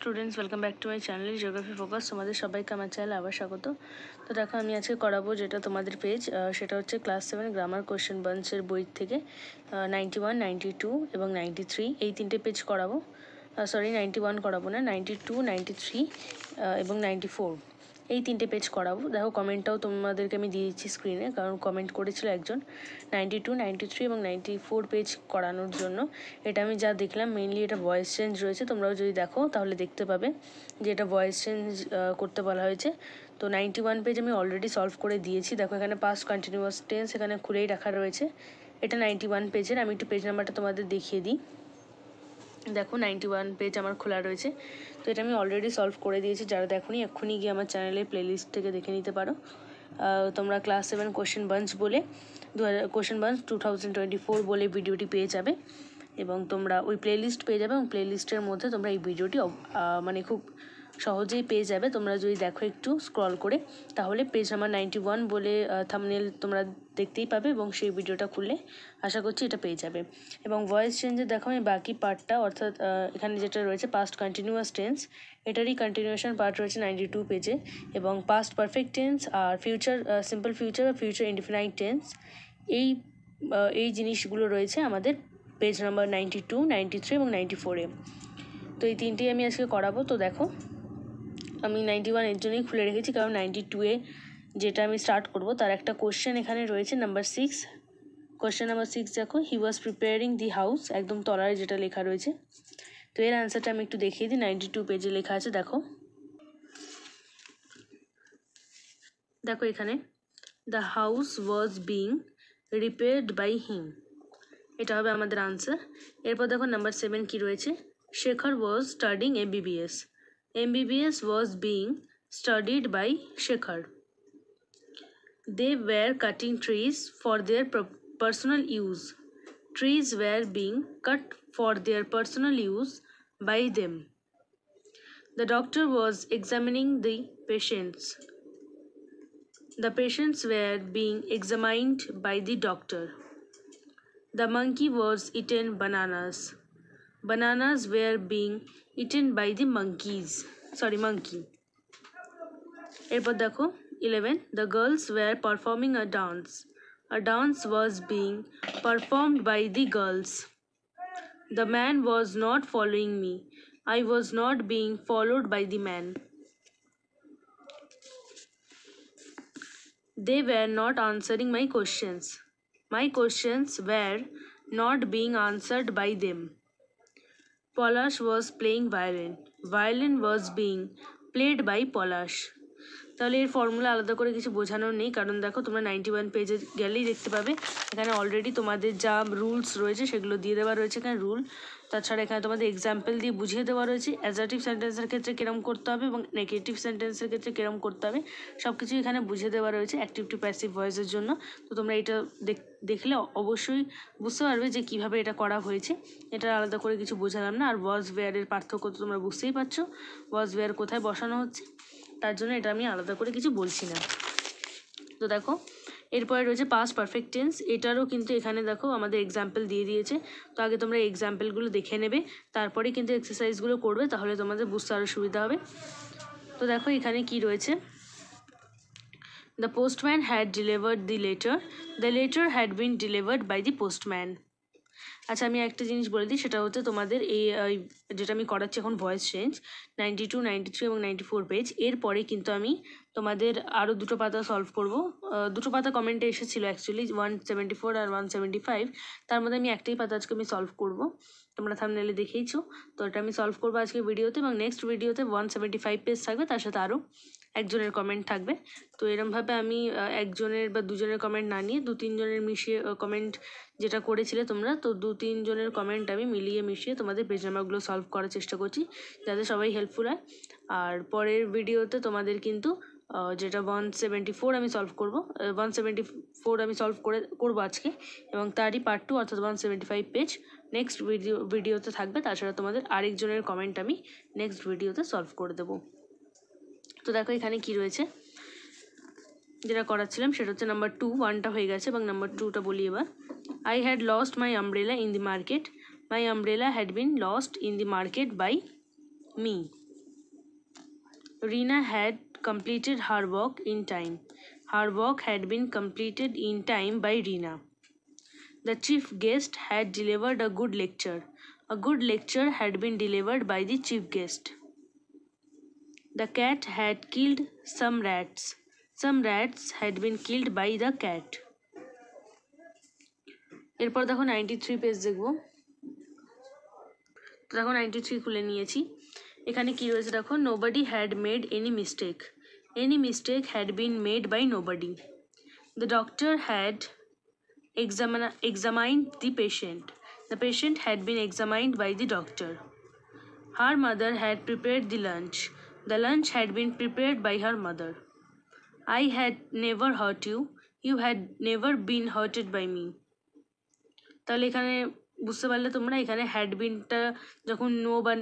Students, welcome back to my channel geography focus. তোমাদের সবাইকে আমার চ্যানেলে আবার স্বাগত। তো দেখো, আমি আজকে করাবো যেটা তোমাদের পেজ, সেটা হচ্ছে ক্লাস 7 গ্রামার কোশ্চেন বাঞ্চের বই থেকে 91, 92 এবং 93 এই তিনটে পেজ করাবো। 91 করাবো না, 92, 93 এবং 94 এই তিনটে পেজ করাবো। দেখো, কমেন্টটাও তোমাদেরকে আমি দিয়ে দিচ্ছি স্ক্রিনে, কারণ কমেন্ট করেছিল একজন 92, 93 এবং 94 পেজ করানোর জন্য। এটা আমি যা দেখলাম, মেইনলি এটা ভয়েস চেঞ্জ রয়েছে। তোমরাও যদি দেখো তাহলে দেখতে পাবে যে এটা ভয়েস চেঞ্জ করতে বলা হয়েছে। তো 91 পেজ আমি অলরেডি সলভ করে দিয়েছি। দেখো, এখানে পাস্ট কন্টিনিউয়াস টেন্স এখানে খুলেই রাখা রয়েছে। এটা 91 পেজের। আমি একটু পেজ নাম্বারটা তোমাদের দেখিয়ে দিই। দেখো, 91 পেজ আমার খোলা রয়েছে। তো এটা আমি অলরেডি সলভ করে দিয়েছি। যারা দেখোনি, এক্ষুনি গিয়ে আমার চ্যানেলের প্লেলিস্ট থেকে দেখে নিতে পারো। তোমরা ক্লাস 7 কোশ্চেন বাঞ্চ বলে কোশ্চেন বাঞ্চ 2024 বলে ভিডিওটি পেয়ে যাবে, এবং তোমরা ওই প্লেলিস্ট পেয়ে যাবে, এবং প্লেলিস্টের মধ্যে তোমরা এই ভিডিওটি মানে খুব সহজেই পেয়ে যাবে। তোমরা যদি দেখো একটু স্ক্রল করে, তাহলে পেজ নাম্বার 91 বলে থাম্বনেল তোমরা দেখতেই পাবে, এবং সেই ভিডিওটা খুললে আশা করছি এটা পেয়ে যাবে। এবং ভয়েস চেঞ্জে দেখো, আমি বাকি পার্টটা, অর্থাৎ এখানে যেটা রয়েছে পাস্ট কন্টিনিউয়াস টেন্স, এটারই কন্টিনিউয়েশন পার্ট রয়েছে 92 পেজে, এবং পাস্ট পারফেক্ট টেন্স আর ফিউচার সিম্পল ফিউচার আর ফিউচার ইনডিফিনাইট টেন্স এই জিনিসগুলো রয়েছে আমাদের পেজ নাম্বার 92, 93 এবং 94-এ। তো এই তিনটেই আমি আজকে করাবো। তো দেখো, আমি 91 এর জন্যই খুলে রেখেছি, কারণ 92-এ যেটা আমি স্টার্ট করব তার একটা কোশ্চেন এখানে রয়েছে নাম্বার 6। কোশ্চেন নাম্বার 6 দেখো, হি ওয়াজ প্রিপেয়ারিং দি হাউস, একদম তলায় যেটা লেখা রয়েছে। তো এর অ্যান্সারটা আমি একটু দেখিয়ে দিই। 92 পেজে লেখা আছে, দেখো এখানে the house was being repaired by him, এটা হবে আমাদের আনসার। এরপর দেখো নাম্বার 7 কি রয়েছে, Shekhar was studying MBBS, MBBS was being studied by Shekhar. They were cutting trees for their personal use. Trees were being cut for their personal use by them. The doctor was examining the patients. The patients were being examined by the doctor. The monkey was eaten bananas. Bananas were being eaten by the monkey. এরপর দেখো 11, the girls were performing a dance. A dance was being performed by the girls. The man was not following me. I was not being followed by the man. They were not answering my questions. My questions were not being answered by them. Polash was playing violin. Violin was being played by Polash. তাহলে এর formula আলাদা করে কিছু বোঝানোর নেই, কারণ দেখো তোমরা 91 পেজে গেলেই দেখতে পাবে এখানে অলরেডি তোমাদের যা রুলস রয়েছে সেগুলো দিয়ে দেওয়া রয়েছে এখানে রুল। তাছাড়া এখানে তোমাদের এক্সাম্পল দিয়ে বুঝিয়ে দেওয়া রয়েছে অ্যাজার্টিভ সেন্টেন্সের ক্ষেত্রে কিরম করতে হবে এবং নেগেটিভ সেন্টেন্সের ক্ষেত্রে কিরম করতে হবে, সব কিছু এখানে বুঝিয়ে দেওয়া রয়েছে অ্যাক্টিভ টু প্যাসিভ ভয়েসের জন্য। তো তোমরা এটা দেখলে অবশ্যই বুঝতে পারবে যে কিভাবে এটা করা হয়েছে। এটা আলাদা করে কিছু বোঝালাম না। আর ওয়াজ ওয়্যারের পার্থক্য তো তোমরা বুঝতেই পারছো, ওয়াজ ওয়্যার কোথায় বসানো হচ্ছে, তার জন্য এটা আমি আলাদা করে কিছু বলছি না। তো দেখো, এরপরে রয়েছে পাস্ট পারফেক্ট টেন্স। এটারও কিন্তু এখানে দেখো আমাদের এক্সাম্পল দিয়ে দিয়েছে। তো আগে তোমরা এক্সাম্পলগুলো দেখে নেবে, তারপরে কিন্তু এক্সারসাইজগুলো করবে, তাহলে তোমাদের বুঝতে আরও সুবিধা হবে। তো দেখো এখানে কি রয়েছে, the postman had delivered the letter, the letter had been delivered by the postman. আচ্ছা, আমি একটা জিনিস বলে দিই, সেটা হচ্ছে তোমাদের এই যেটা আমি করাচ্ছি এখন ভয়েস চেঞ্জ 92, 93 এবং 94 পেজ। এরপরে কিন্তু আমি তোমাদের আরও দুটো পাতা সলভ করব। দুটো পাতা কমেন্টে এসেছিলো অ্যাকচুয়ালি, 174 আর 175। তার মধ্যে আমি একটাই পাতা আজকে আমি সলভ করব, তোমরা থাম্বনেলে দেখেইছো। তো এটা আমি সলভ করবো আজকে ভিডিওতে, এবং নেক্সট ভিডিওতে 175 পেজ থাকবে, তার সাথে আরও একজনের কমেন্ট থাকবে। তো এরমভাবে আমি একজনের বা দুজনের কমেন্ট না নিয়ে 2-3 জনের মিশিয়ে কমেন্ট যেটা করেছিলে তোমরা, তো 2-3 জনের কমেন্ট আমি মিলিয়ে মিশিয়ে তোমাদের পেজ নাম্বারগুলো সলভ করার চেষ্টা করছি, যাতে সবাই হেল্পফুল হয়। আর পরের ভিডিওতে তোমাদের কিন্তু যেটা 174 আমি সলভ করব, 174 আমি সলভ করবো আজকে, এবং তারই পার্ট 2 অর্থাৎ 175 পেজ নেক্সট ভিডিওতে থাকবে। তাছাড়া তোমাদের আরেকজনের কমেন্ট আমি নেক্সট ভিডিওতে সলভ করে দেবো। তো দেখো এখানে কি রয়েছে, যেটা করাচ্ছিলাম সেটা হচ্ছে নাম্বার 2, 1টা হয়ে গেছে, এবং নাম্বার 2টা বলি এবার। I had lost my umbrella in the market. My umbrella had been lost in the market by me. Rina had completed her work in time. Her work had been completed in time by Rina. The chief guest had delivered a good lecture. A good lecture had been delivered by the chief guest. The cat had killed some rats. Some rats had been killed by the cat. এরপর দেখো 93 page দেখবো। দেখো 93 খুলে নিয়েছি। এখানে কি রয়েছে দেখো, nobody had made any mistake. Any mistake had been made by nobody. The doctor had examined the patient. The patient had been examined by the doctor. Her mother had prepared the lunch. The lunch had been prepared by her mother. I had never hurt you. You had never been hurted by me. তাহলে এখানে বুঝতে পারলে তোমরা, এখানে had বিনটা যখন no বা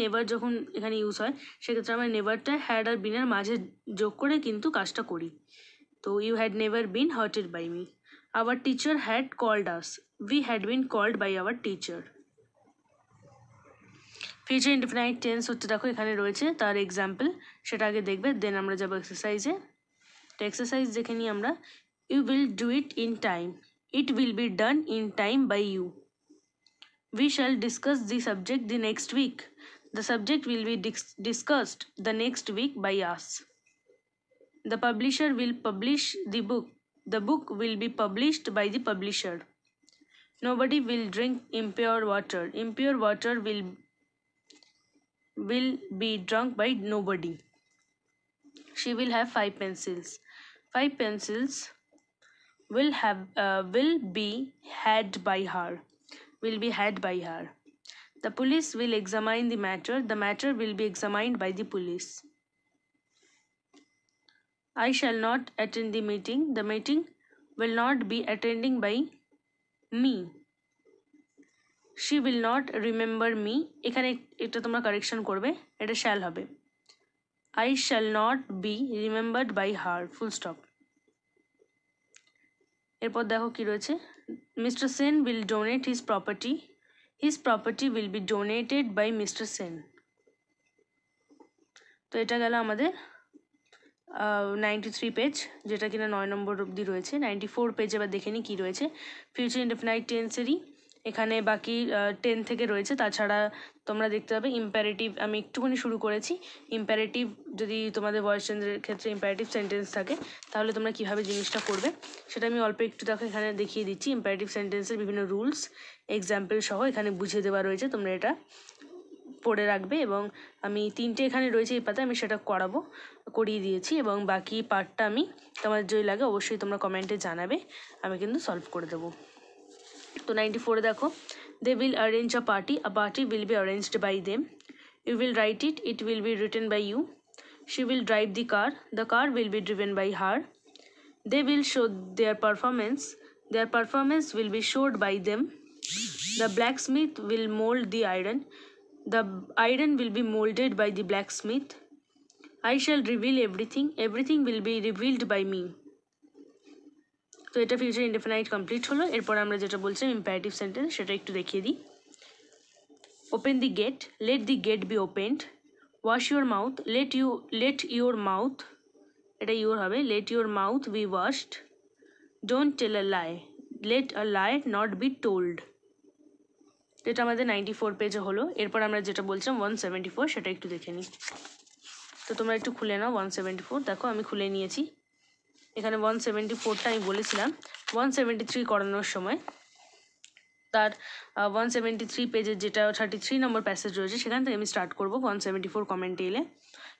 never যখন এখানে ইউজ হয়, সেক্ষেত্রে আমরা নেভারটা হ্যাড আর বিনের মাঝে যোগ করে কিন্তু কাজটা করি। তো you had never been hurted by me. Our teacher had called us. We had been called by our teacher. Future indefinite tense হচ্ছে দেখো এখানে রয়েছে তার এক্সাম্পল, সেটা আগে দেখবে, দেন আমরা যাবো এক্সারসাইজে। তো এক্সারসাইজ দেখে নিই আমরা। You will do it in time. It will be done in time by you. We shall discuss the subject the next week. The subject will be discussed the next week by us. The publisher will publish the book. The book will be published by the publisher. Nobody will drink impure water. Impure water will be drunk by nobody. She will have 5 pencils. 5 pencils will be had by her. Will be had by her. The police will examine the matter. The matter will be examined by the police. I shall not attend the meeting. The meeting will not be attending by me. She will not remember me. এখানে এটা তোমরা correction করবে, এটা shall হবে। I shall not be remembered by her. Full stop. এরপর দেখো কি রয়েছে, mister Sen will donate his property. His property will be donated by mister Sen. তো এটা গেল আমাদের 93 পেজ, যেটা কিনা 9 নম্বর অবধি রয়েছে। 94 পেজ এবার দেখে নিই কী রয়েছে। ফিউচার ইনডেফিনাইট টেন্সেরই এখানে বাকি 10 থেকে রয়েছে, তাছাড়া তোমরা দেখতে পাবে ইম্প্যারেটিভ আমি একটুখানি শুরু করেছি। ইম্প্যারেটিভ যদি তোমাদের ভয়েস চেঞ্জের ক্ষেত্রে ইম্প্যারেটিভ সেন্টেন্স থাকে, তাহলে তোমরা কীভাবে জিনিসটা করবে সেটা আমি অল্প একটু দেখো এখানে দেখিয়ে দিচ্ছি। ইম্প্যারেটিভ সেন্টেন্সের বিভিন্ন রুলস এক্সাম্পল সহ এখানে বুঝিয়ে দেওয়া রয়েছে, তোমরা এটা পড়ে রাখবে। এবং আমি 3টে এখানে রয়েছে এই পাতে, আমি সেটা করিয়ে দিয়েছি, এবং বাকি পার্টটা আমি তোমার যদি লাগে অবশ্যই তোমরা কমেন্টে জানাবে, আমি কিন্তু সলভ করে দেবো। তো 94 দেখো, they will arrange a party will be arranged by them. You will write it will be written by you. She will drive the car will be driven by her. They will show their performance will be showed by them. The blacksmith will mould the iron. The iron will be molded by the blacksmith. I shall reveal everything. Everything will be revealed by me. তো এটা future indefinite complete হলো। এরপর আমরা যেটা বলছিলাম imperative sentence, সেটা একটু দেখিয়ে দিই। Open the gate, let the gate be opened. Wash your mouth, let your mouth, এটা ইউর হবে, let your mouth be washed. Don't tell a lie, let a lie not be told. এটা আমাদের 94 পেজে হলো। এরপর আমরা যেটা বলছিলাম 174, সেটা একটু দেখে নিই। তো তোমরা একটু খুলে নাও 174, দেখো আমি খুলে নিয়েছি। এখানে 174টা আমি বলেছিলাম 173 করানোর সময়, তার 173 পেজের যেটা 33 নম্বর প্যাসেজ রয়েছে সেখান থেকে আমি স্টার্ট করবো 174 কমেন্টে এলে,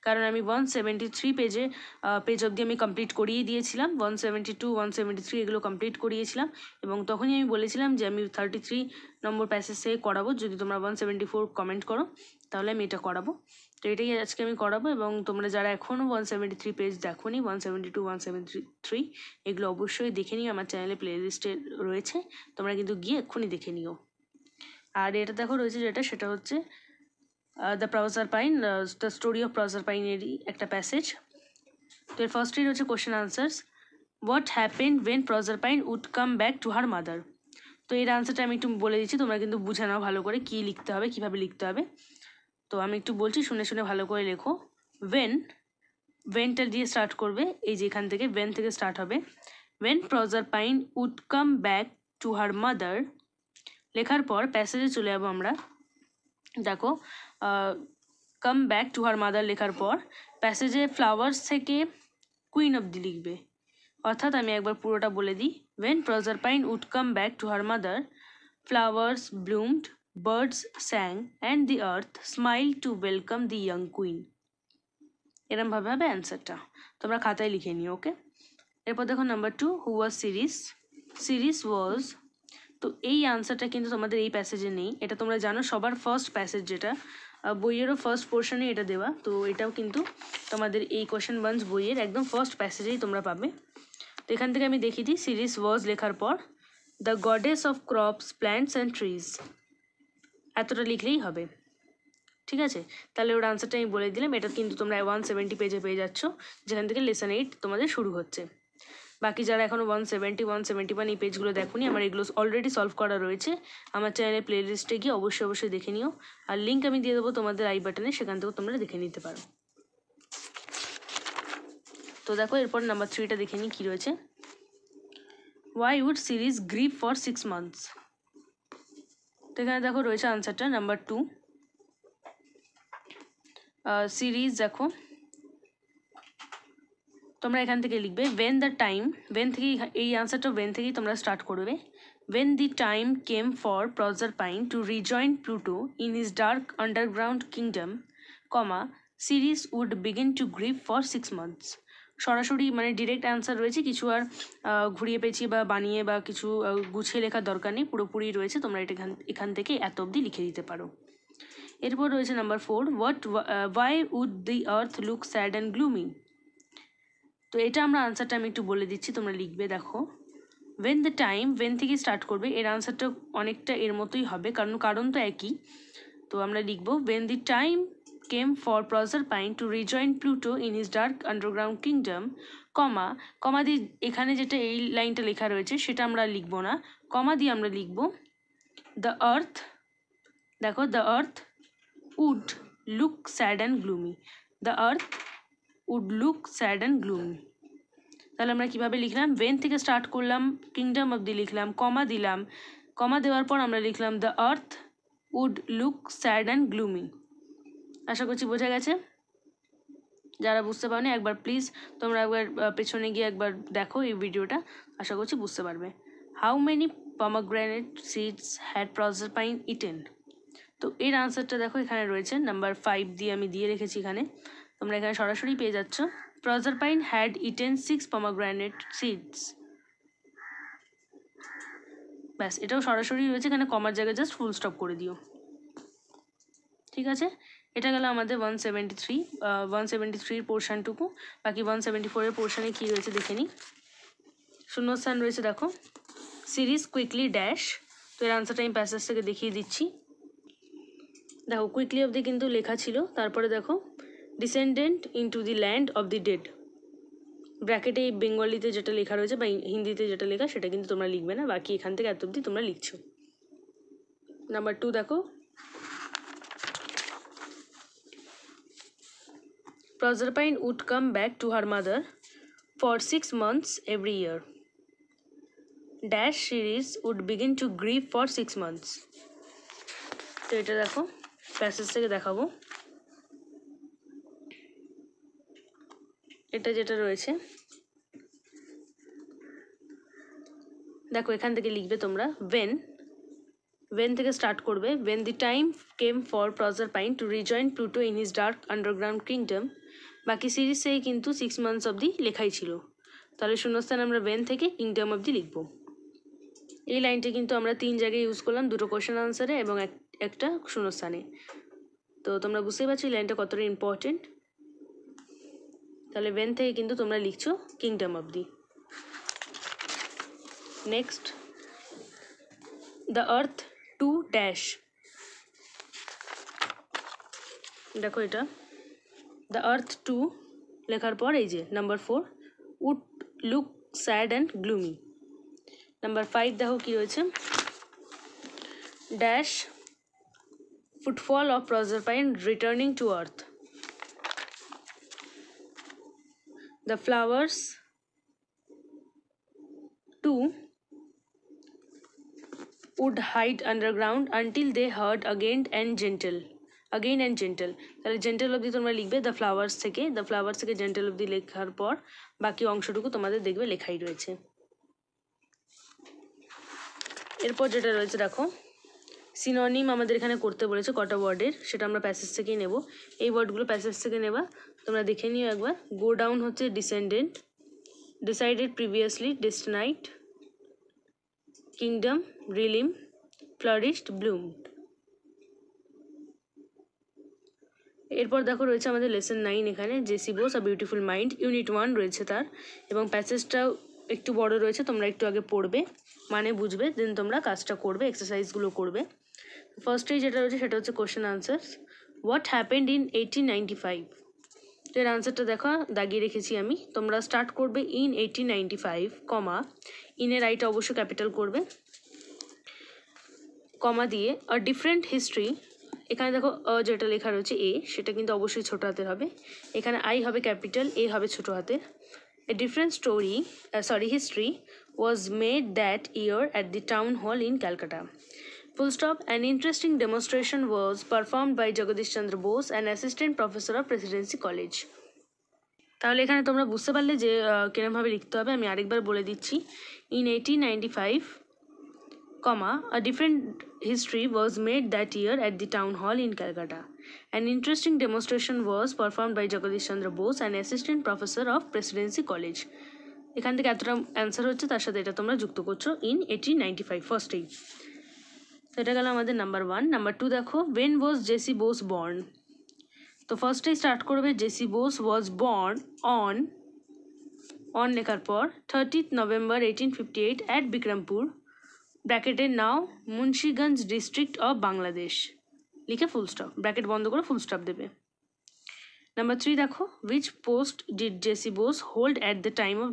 কারণ আমি 173 পেজ অবধি আমি কমপ্লিট করিয়ে দিয়েছিলাম। 172 173 এগুলো কমপ্লিট করিয়েছিলাম, এবং তখনই আমি বলেছিলাম যে আমি 33 নম্বর প্যাসেজ থেকে করাবো। যদি তোমরা 174 কমেন্ট করো তাহলে আমি এটা করাবো। তো এটাই আজকে আমি করাবো, এবং তোমরা যারা এখনও 173 পেজ দেখো নি, 172 173 এগুলো অবশ্যই দেখে নিও, আমার চ্যানেলে প্লে লিস্টে রয়েছে, তোমরা কিন্তু গিয়ে এক্ষুনি দেখে নিও। আর এটা দেখো রয়েছে যেটা, সেটা হচ্ছে the Proserpine, the story of প্রজারপাইনেরই একটা প্যাসেজ। তো এর ফার্স্টই রয়েছে question answers. What happened when Proserpine would come back to her mother. তো এর আনসারটা আমি একটু বলে দিচ্ছি, তোমরা কিন্তু বুঝে নাও ভালো করে কী লিখতে হবে, কীভাবে লিখতে হবে। তো আমি একটু বলছি, শুনে শুনে ভালো করে লেখো। ওয়েনটা দিয়ে স্টার্ট করবে, এই যে এখান থেকে ওয়েন থেকে স্টার্ট হবে। When Proserpine would come back to her mother, লেখার পর প্যাসেজে চলে যাবো আমরা। দেখো come back to her mother লেখার পর প্যাসেজে ফ্লাওয়ার্স থেকে কুইন অব্দি লিখবে। অর্থাৎ আমি একবার পুরোটা বলে দিই। When Proserpine would come back to her mother, flowers bloomed, birds sang, and the earth smile to welcome the young queen. এরমভাবে হবে অ্যান্সারটা, তোমরা খাতায় লিখে নিও। ওকে, এরপর দেখো নাম্বার 2, হু ওয়াজ সিরিস। সিরিস ওয়াজ, তো এই আনসারটা কিন্তু তোমাদের এই প্যাসেজে নেই, এটা তোমরা জানো সবার ফার্স্ট প্যাসেজ, যেটা বইয়েরও ফার্স্ট পোর্শনে এটা দেওয়া, তো এটাও কিন্তু তোমাদের এই কোয়েশ্চেন বান্স বইয়ের একদম ফার্স্ট প্যাসেজেই তোমরা পাবে। তো এখান থেকে আমি দেখিয়ে দিই, সিরিস ওয়াজ লেখার পর the goddess of crops, plants and trees, এতটা লিখলেই হবে। ঠিক আছে, তাহলে ওর আনসারটা আমি বলে দিলাম। এটা কিন্তু তোমরা 170 পেজে পেয়ে যাচ্ছ, যেখান থেকে লেসন 8 তোমাদের শুরু হচ্ছে। বাকি যারা এখনও 170, 171 এই পেজগুলো দেখোনি, আমার এগুলো অলরেডি সলভ করা রয়েছে আমার চ্যানেলের প্লেলিস্টে গিয়ে অবশ্যই দেখে নিও। আর লিঙ্ক আমি দিয়ে দেবো তোমাদের আই বাটনে, সেখান থেকেও তোমরা দেখে নিতে পারো। তো দেখো এরপর নাম্বার 3টা দেখে নিই কী রয়েছে। ওয়াই উড সিরিজ গ্রিভ ফর 6 months। তো এখানে দেখো রয়েছে আনসারটা নাম্বার 2। সিরিজ দেখো তোমরা এখান থেকে লিখবে ওয়েন দ্য টাইম, ওয়েন থেকেই এই আনসারটা ওয়েন থেকেই তোমরা স্টার্ট করবে। When the time came for Proserpine to rejoin Pluto in his dark underground kingdom, comma Ceres would begin to grieve for 6 months। সরাসরি মানে ডিরেক্ট অ্যান্সার রয়েছে, কিছু আর ঘুরিয়ে পেঁচিয়ে বা বানিয়ে বা কিছু গুছিয়ে লেখার দরকার নেই, পুরোপুরি রয়েছে, তোমরা এটা এখান থেকে এত অবধি লিখে দিতে পারো। এরপর রয়েছে number 4, why would the earth look sad and gloomy. তো এটা আমরা আনসারটা আমি একটু বলে দিচ্ছি, তোমরা লিখবে। দেখো ওয়েন দ্য টাইম, ওয়েন থেকে স্টার্ট করবে, এর আনসারটা অনেকটা এর মতোই হবে, কারণ তো একই। তো আমরা লিখবো when the time came for Proserpine to rejoin Pluto in his dark underground kingdom, comma দিয়ে এখানে যেটা এই লাইনটা লেখা রয়েছে সেটা আমরা লিখবো না, কমা দিয়ে আমরা লিখবো দ্য আর্থ, দেখো the earth would look sad and gloomy, the earth would look sad and gloomy. তাহলে আমরা কীভাবে লিখলাম, ওয়েন থেকে স্টার্ট করলাম, কিংডম অবধি লিখলাম, কমা দিলাম, কমা দেওয়ার পর আমরা লিখলাম the earth would look sad and gloomy. আশা করছি বোঝা গেছে। যারা বুঝতে পারোনি একবার প্লিজ তোমরা একবার পেছনে গিয়ে একবার দেখো এই ভিডিওটা, আশা করছি বুঝতে পারবে। How many pomegranate seeds had Proserpine eaten. তো এর আনসারটা দেখো এখানে রয়েছে নাম্বার 5 দিয়ে আমি দিয়ে রেখেছি এখানে, তোমরা এখানে সরাসরি পেয়ে যাচ্ছ। প্রজারপাইন হ্যাড ইটেন 6 পমাগ্রেনেট সিডস। ব্যাস, এটাও সরাসরি রয়েছে, এখানে কমার জায়গায় জাস্ট ফুল স্টপ করে দিও। ঠিক আছে, এটা গেল আমাদের 173 পোর্শনটুকু। বাকি 174 পোর্শনে কী রয়েছে দেখে নিই। শূন্যস্থান রয়েছে দেখো, সিরিজ কুইকলি ড্যাশ। তো এর আনসারটা আমি প্যাসেজ থেকে দেখিয়ে দিচ্ছি। দেখো কুইকলি অবধি কিন্তু লেখা ছিল, তারপরে দেখো descendant into the land of the dead, ব্র্যাকেটে বেঙ্গলিতে যেটা লেখা রয়েছে বা হিন্দিতে যেটা লেখা সেটা কিন্তু তোমরা লিখবে না, বাকি এখান থেকে এত অবধি তোমরা লিখছো। নাম্বার 2 দেখো, Proserpine would come back to her mother for 6 months every year. Dash series would begin to grieve for 6 months. তো এটা দেখো প্যাসেজ থেকে দেখাবো, এটা যেটা রয়েছে দেখো এখান থেকে লিখবে তোমরা ওয়েন থেকে স্টার্ট করবে। When the time came for Proserpine to rejoin Pluto in his dark underground kingdom, বাকি সিরিজ থেকে কিন্তু 6 months অবধি লেখাই ছিল, তাহলে শূন্যস্থান আমরা ওয়েন থেকে কিংডম অবধি লিখব। এই লাইনটা কিন্তু আমরা 3 জায়গায় ইউজ করলাম, 2টো কোয়েশ্চেন আনসারে এবং একটা শূন্যস্থানে। তো তোমরা বুঝতেই পারছো এই লাইনটা কতটা ইম্পর্টেন্ট। তাহলে ওয়েন থেকে কিন্তু তোমরা লিখছো কিংডম অবধি। Next, the earth too dash. দেখো এটা দ্য আর্থ টু লেখার পর এই যে number 4 would look sad and gloomy. Number 5 দেখো কি রয়েছে, dash footfall of Proserpine returning to earth. The flowers too would hide underground until they heard again and gentle. তাহলে জেন্টেল অবধি তোমরা লিখবে দ্য ফ্লাওয়ার্স থেকে জেন্টেল অবধি লেখার পর বাকি অংশটুকু তোমাদের দেখবে লেখাই রয়েছে। এরপর যেটা রয়েছে দেখো, সিনোনিম আমাদের এখানে করতে বলেছে কটা ওয়ার্ডের, সেটা আমরা প্যাসেজ থেকেই নেব। এই ওয়ার্ডগুলো প্যাসেজ থেকে নেবা, তোমরা দেখে নিও একবার। গো ডাউন হচ্ছে descendant, decided previously, destined, kingdom, realm, flourished, bloomed. এরপর দেখো রয়েছে আমাদের লেসন 9 এখানে, J C Bose a beautiful mind, unit 1 রয়েছে তার, এবং প্যাসেজটাও একটু বড় রয়েছে, তোমরা একটু আগে পড়বে, মানে বুঝবে, দেন তোমরা কাজটা করবে, এক্সারসাইজগুলো করবে। ফার্স্টেই যেটা রয়েছে সেটা হচ্ছে question answer. What happened in 1895? তো এর আনসারটা দেখো দাগিয়ে রেখেছি আমি। তোমরা স্টার্ট করবে ইন 1895, কমা, ইনের আইটা অবশ্যই ক্যাপিটাল করবে, কমা দিয়ে আ ডিফারেন্ট হিস্ট্রি, এখানে দেখো যেটা লেখা রয়েছে এ, সেটা কিন্তু অবশ্যই ছোটো হাতের হবে, এখানে আই হবে ক্যাপিটাল, এ হবে ছোটো হাতের। A different history was made that year at the town hall in Calcutta. Full stop. An interesting demonstration was performed by Jagadish Chandra Bose, an assistant professor of Presidency College. তাহলে এখানে তোমরা বুঝতে পারলে যে কিরমভাবে লিখতে হবে, আমি আরেকবার বলে দিচ্ছি। In 1895, comma, a different history was made that year at the town hall in Calcutta. An interesting demonstration was performed by Jagadish Chandra Bose, an assistant professor of Presidency College. এখান থেকে এতটা অ্যান্সার হচ্ছে, তার সাথে এটা তোমরা যুক্ত করছো ইন 1895 ফার্স্টেই। তো এটা গেল আমাদের নাম্বার 1। নাম্বার 2 দেখো, when was J.C. Bose born? তো ফার্স্টেই স্টার্ট করবে J.C. Bose was born on লেখার পর 30th November 1858 at Bikrampur, ব্র্যাকেটের নাও মুন্সিগঞ্জ ডিস্ট্রিক্ট অফ বাংলাদেশ, লিখে ফুল স্টপ, ব্র্যাকেট বন্ধ করে ফুল স্টপ দেবে। নাম্বার 3 দেখো, which post did J.C. Bose hold at the time of?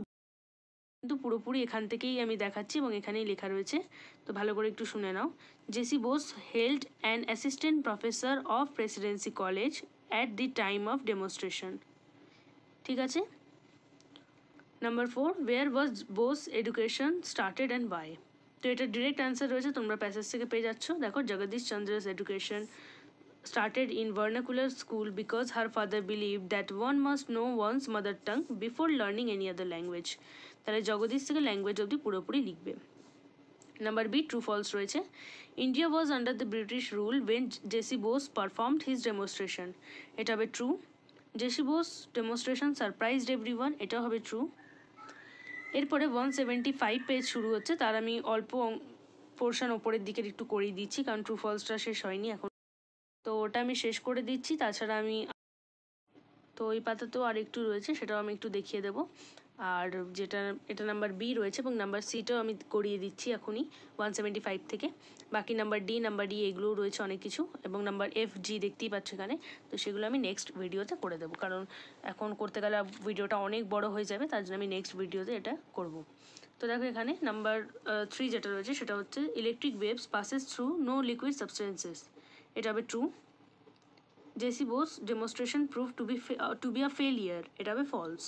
কিন্তু পুরোপুরি এখান থেকেই আমি দেখাচ্ছি এবং এখানেই লেখা রয়েছে, তো ভালো করে একটু শুনে নাও। J.C. Bose held an assistant professor of Presidency College at the time of demonstration, ঠিক আছে। Number 4, where was Bose education started and why? তো এটা ডিরেক্ট অ্যান্সার রয়েছে, তোমরা প্যাসেজ থেকে পেয়ে যাচ্ছ। দেখো, Jagadish চন্দ্র's education started in vernacular school because her father believed that one must know one's mother tongue before learning any other language. তাহলে জগদীশ থেকে ল্যাঙ্গুয়েজ অবধি পুরোপুরি লিখবে। নাম্বার বি, ট্রু ফলস রয়েছে। India was under the British rule when J.C. Bose performed his demonstration, এটা হবে true. J.C. Bose demonstration surprised everyone, এটা হবে ট্রু। এরপরে 175 পেজ শুরু হচ্ছে, তার আমি অল্প পোর্শন ওপরের দিকের একটু করিয়ে দিচ্ছি, কারণ ট্রু ফলসটা শেষ হয়নি এখন, তো ওটা আমি শেষ করে দিচ্ছি। তাছাড়া আমি তো ওই পাতাতেও আর একটু রয়েছে, সেটাও আমি একটু দেখিয়ে দেবো। আর এটা নাম্বার বি রয়েছে, এবং নাম্বার সিটাও আমি করিয়ে দিচ্ছি এখনই 175 থেকে। বাকি নাম্বার ডি, নাম্বার ডি এগুলোও রয়েছে অনেক কিছু, এবং নাম্বার এফ, জি দেখতেই পাচ্ছ এখানে, তো সেগুলো আমি নেক্সট ভিডিওতে করে দেবো, কারণ এখন করতে গেলে ভিডিওটা অনেক বড় হয়ে যাবে, তার জন্য আমি নেক্সট ভিডিওতে এটা করব। তো দেখো এখানে নাম্বার 3 যেটা রয়েছে সেটা হচ্ছে electric waves passes through no liquid substances, এটা হবে true. J.C. Bose demonstration proved to be a failure, এটা হবে ফলস।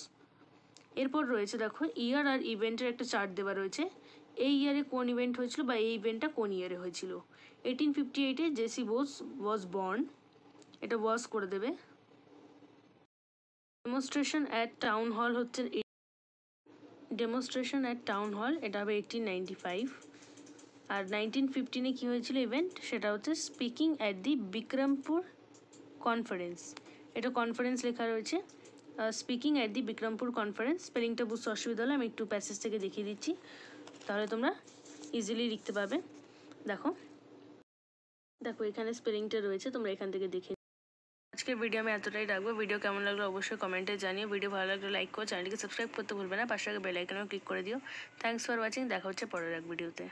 এরপর রয়েছে দেখো ইয়ার আর ইভেন্টের একটা চার্ট দেওয়া রয়েছে, এই ইয়ারে কোন ইভেন্ট হয়েছিল বা এই ইভেন্টটা কোন ইয়ারে হয়েছিল। 1858-এ J.C. Bose was born, এটা ওয়াজ করে দেবে। ডেমনস্ট্রেশন অ্যাট টাউন হল হচ্ছে এটা হবে 1895। আর 1915-এ কী হয়েছিল ইভেন্ট, সেটা হচ্ছে speaking at the Bikrampur conference, এটা কনফারেন্স লেখা রয়েছে, speaking at the Bikrampur conference. স্পেলিংটা বুঝতে অসুবিধা হলে আমি একটু প্যাসেজ থেকে দেখিয়ে দিচ্ছি, তাহলে তোমরা ইজিলি লিখতে পারবে। দেখো এখানে স্পেলিংটা রয়েছে, তোমরা এখান থেকে দেখে। আজকের ভিডিও আমি এতটাই রাখবো। ভিডিও কেমন লাগলো অবশ্যই কমেন্টে জানিও। ভিডিও ভালো লাগলে লাইক করো, চ্যানেলটিকে সাবস্ক্রাইব করতে ভুলবে না, পাশে বেল আইকনেও ক্লিক করে দিও। থ্যাঙ্কস ফর ওয়াচিং, দেখা হচ্ছে পরের এক ভিডিওতে।